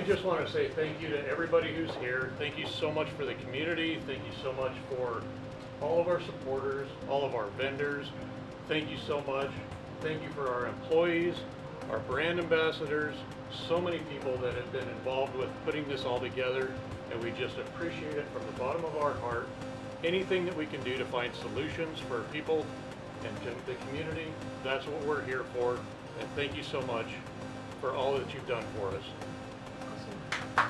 just want to say thank you to everybody who's here. Thank you so much for the community. Thank you so much for all of our supporters, all of our vendors. Thank you so much. Thank you for our employees, our brand ambassadors, so many people that have been involved with putting this all together, and we just appreciate it from the bottom of our heart. Anything that we can do to find solutions for people and the community, that's what we're here for. And thank you so much for all that you've done for us. Now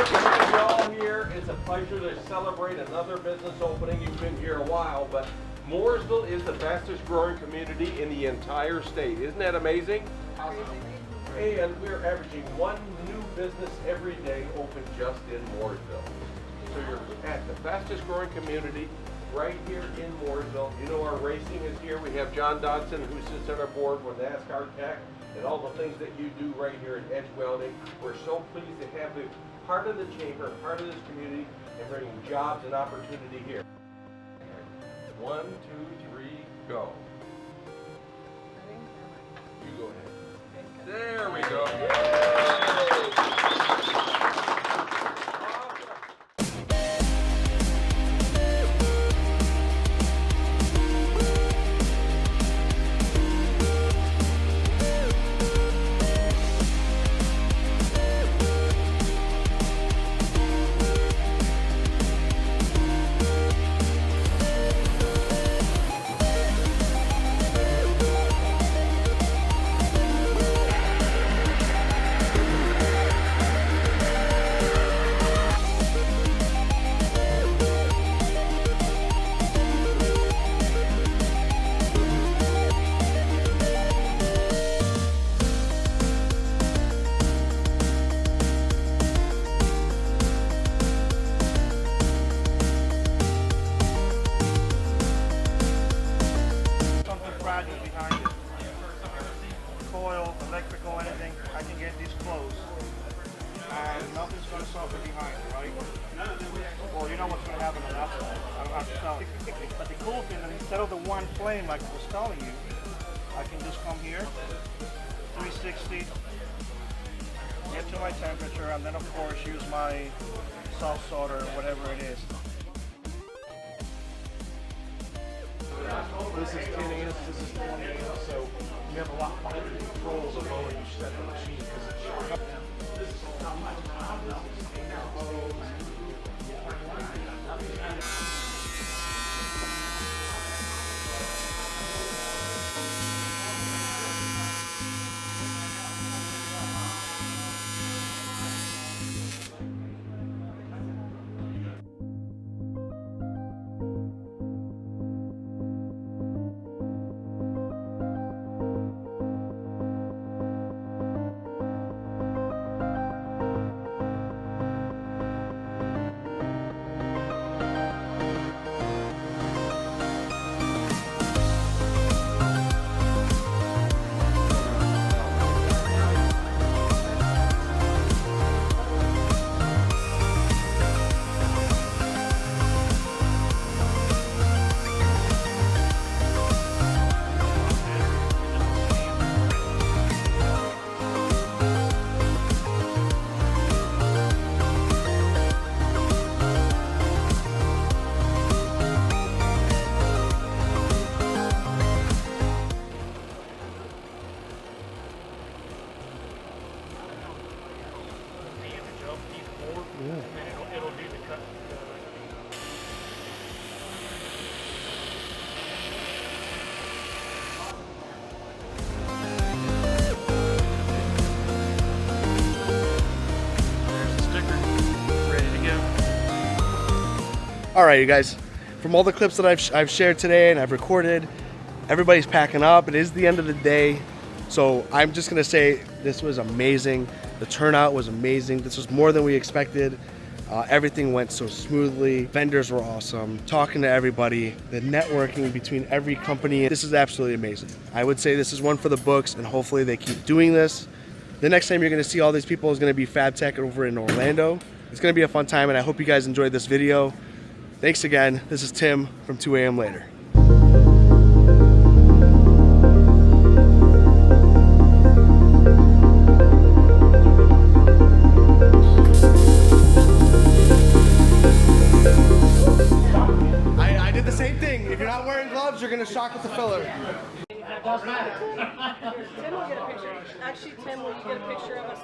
to have you all here, it's a pleasure to celebrate another business opening. You've been here a while, but Mooresville is the fastest growing community in the entire state. Isn't that amazing? And we're averaging one new business every day open just in Mooresville. So you're at the fastest growing community right here in Mooresville. You know our racing is here. We have John Dodson, who sits on our board with NASCAR Tech and all the things that you do right here at EDGE Welding. We're so pleased to have you part of the chamber, part of this community, and bringing jobs and opportunity here. 1, 2, 3, go. You go ahead. There we go. Coil, electrical, anything, I can get these closed. And nothing's going to suffer behind it, right? Well, you know what's going to happen on that side. I don't have to tell you. But the cool thing is instead of the one flame like I was telling you, I can just come here, 360, get to my temperature, and then of course use my soft solder or whatever it is. This is 10 amps, this is 20 amps, so you have a lot more controls of where you set the machine because it's sharp. This is how much All right, you guys, from all the clips that I've shared today and I've recorded, everybody's packing up. It is the end of the day. So I'm just gonna say this was amazing. The turnout was amazing. This was more than we expected. Everything went so smoothly. Vendors were awesome. Talking to everybody, the networking between every company. This is absolutely amazing. I would say this is one for the books, and hopefully they keep doing this. The next time you're gonna see all these people is gonna be Fab Tech over in Orlando. It's gonna be a fun time, and I hope you guys enjoyed this video. Thanks again. This is Tim from 2 AM Later. wearing gloves, you're gonna shock with the filler. Tim will get a picture. Actually, Tim, will you get a picture of us?